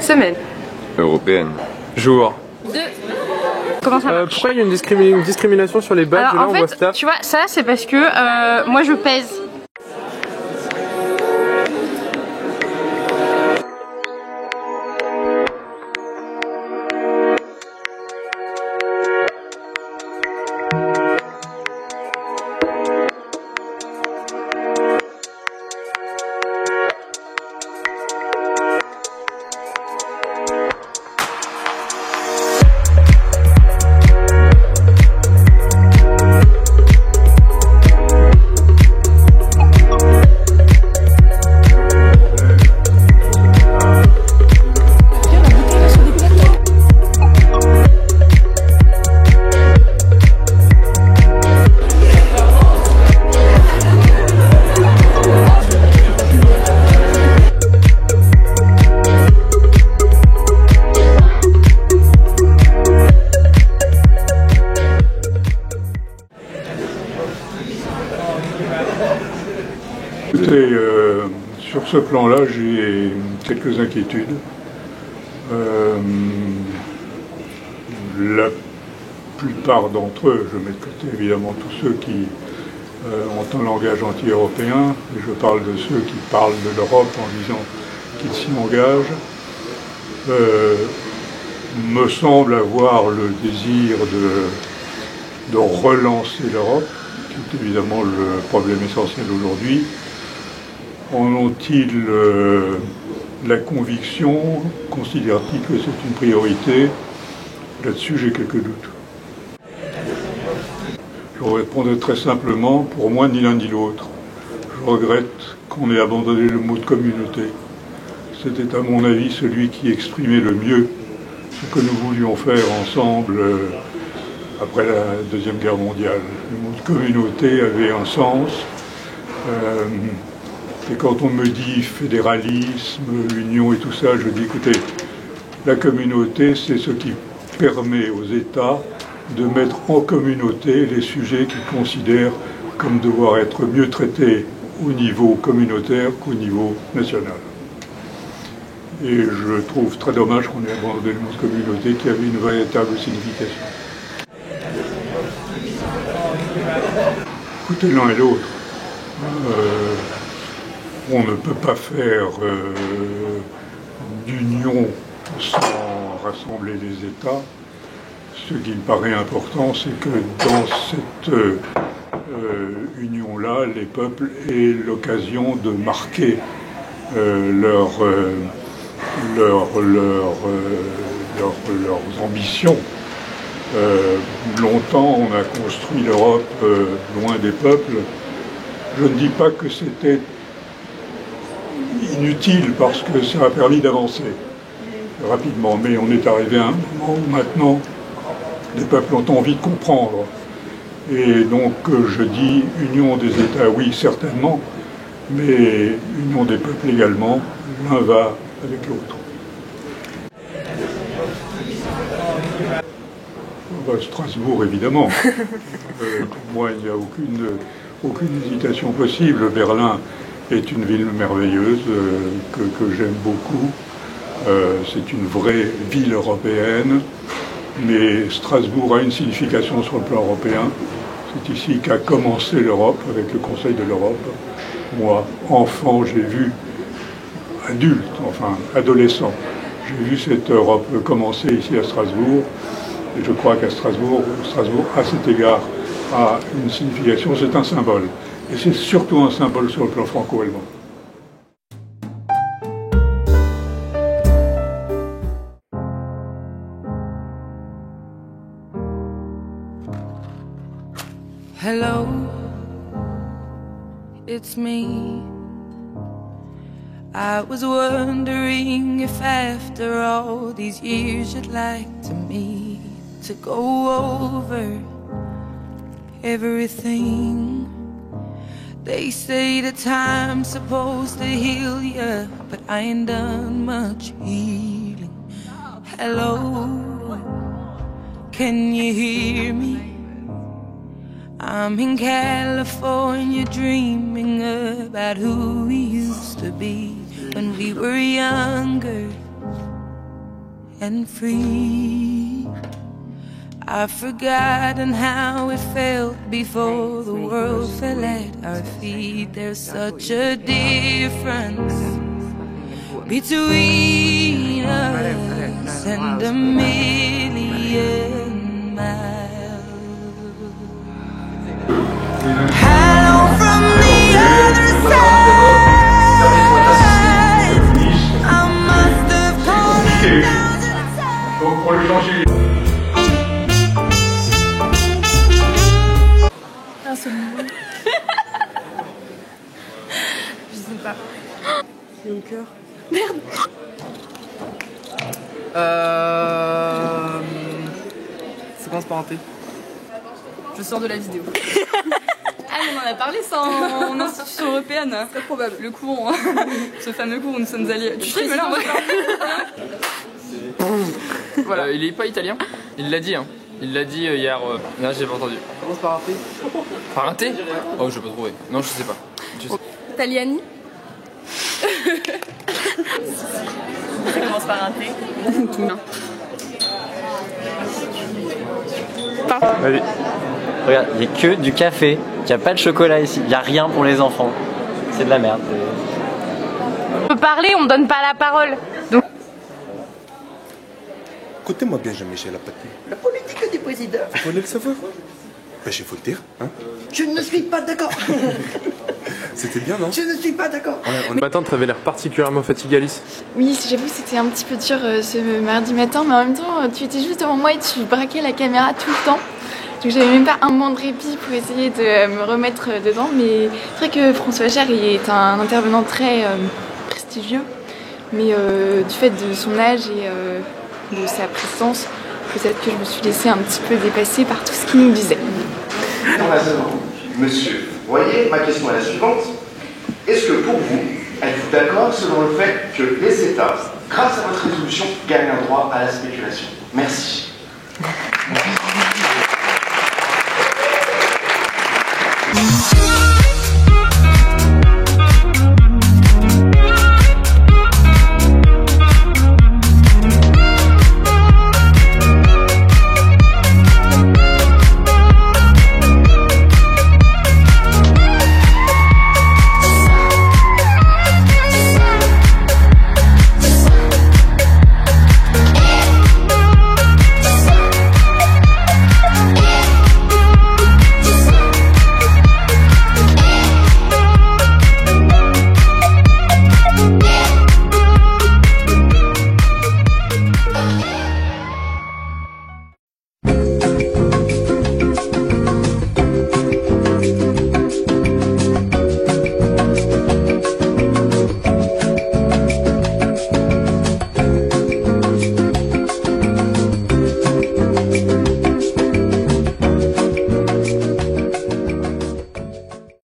Semaine. Européenne. Jour. 2. Comment ça marche? Pourquoi il y a une discrimination sur les badges? Alors, là, en on fait, voit staff. tu vois, ça c'est parce que moi je pèse. Écoutez, sur ce plan-là, j'ai quelques inquiétudes. La plupart d'entre eux, je mets de côté évidemment tous ceux qui ont un langage anti-européen, et je parle de ceux qui parlent de l'Europe en disant qu'ils s'y engagent, me semblent avoir le désir de relancer l'Europe, qui est évidemment le problème essentiel aujourd'hui. En ont-ils la conviction? Considèrent-ils que c'est une priorité? Là-dessus, j'ai quelques doutes. Je répondrai très simplement, pour moi, ni l'un ni l'autre. Je regrette qu'on ait abandonné le mot de communauté. C'était, à mon avis, celui qui exprimait le mieux ce que nous voulions faire ensemble après la Deuxième Guerre mondiale. Le mot de communauté avait un sens. Et quand on me dit fédéralisme, union et tout ça, je dis écoutez, la communauté, c'est ce qui permet aux États de mettre en communauté les sujets qu'ils considèrent comme devoir être mieux traités au niveau communautaire qu'au niveau national. Et je trouve très dommage qu'on ait abandonné le mot de communauté qui avait une véritable signification. Écoutez l'un et l'autre. On ne peut pas faire d'union sans rassembler les États. Ce qui me paraît important, c'est que dans cette union-là, les peuples aient l'occasion de marquer leurs ambitions. Longtemps, on a construit l'Europe loin des peuples. Je ne dis pas que c'était inutile parce que ça a permis d'avancer rapidement, mais on est arrivé à un moment où maintenant les peuples ont envie de comprendre. Et donc je dis union des États, oui certainement, mais union des peuples également, l'un va avec l'autre. Strasbourg évidemment, pour moi il n'y a aucune hésitation possible. Berlin est une ville merveilleuse que j'aime beaucoup. C'est une vraie ville européenne, mais Strasbourg a une signification sur le plan européen. C'est ici qu'a commencé l'Europe, avec le Conseil de l'Europe. Moi, enfant, j'ai vu, adulte, enfin adolescent, j'ai vu cette Europe commencer ici à Strasbourg. Et je crois qu'à Strasbourg, à cet égard, a une signification, c'est un symbole. Et c'est surtout un symbole sur le plan franco-allemand. Hello, it's me. I was wondering if after all these years you'd like to meet, to go over everything. They say that time's supposed to heal you, but I ain't done much healing. Hello, can you hear me? I'm in California dreaming about who we used to be when we were younger and free. I've forgotten how it felt before the world fell at our feet. There's such a difference between us and a million miles. Hello from the other side. I must have called it down. Donc pour le changer. Je sais pas. Il y a au cœur. Merde. Ça commence par un T. Je sors de la vidéo. Ah, on en a parlé ça en institution européenne. C'est probable. Le cours, ce fameux cours où nous sommes allés. Tu sais, mais là, Voilà, il est pas italien. Il l'a dit, hein. Il l'a dit hier. Là, j'ai pas entendu. Ça commence par un T. Par un T? Oh, je vais pas trouver. Non, je sais pas. Taliani. ça commence par un T. Allez. Regarde, il n'y a que du café, il n'y a pas de chocolat ici, il n'y a rien pour les enfants. C'est de la merde. On peut parler, on donne pas la parole. Donc... Écoutez-moi bien, Jean-Michel Apathy. La politique du président. Vous voulez le savoir? Ben, il faut le dire, hein? Je ne suis pas d'accord. C'était bien, non? Je ne suis pas d'accord. Ce matin, tu avais l'air particulièrement fatiguée, Alice. Oui, j'avoue, c'était un petit peu dur ce mardi matin, mais en même temps, tu étais juste devant moi et tu braquais la caméra tout le temps. Donc j'avais même pas un moment de répit pour essayer de me remettre dedans, mais c'est vrai que François Cher est un intervenant très prestigieux, mais du fait de son âge et de sa présence, peut-être que je me suis laissée un petit peu dépasser par tout ce qu'il nous disait. Monsieur, voyez, ma question est la suivante. Est-ce que pour vous, êtes-vous d'accord selon le fait que les États, grâce à votre résolution, gagnent un droit à la spéculation? Merci. Merci.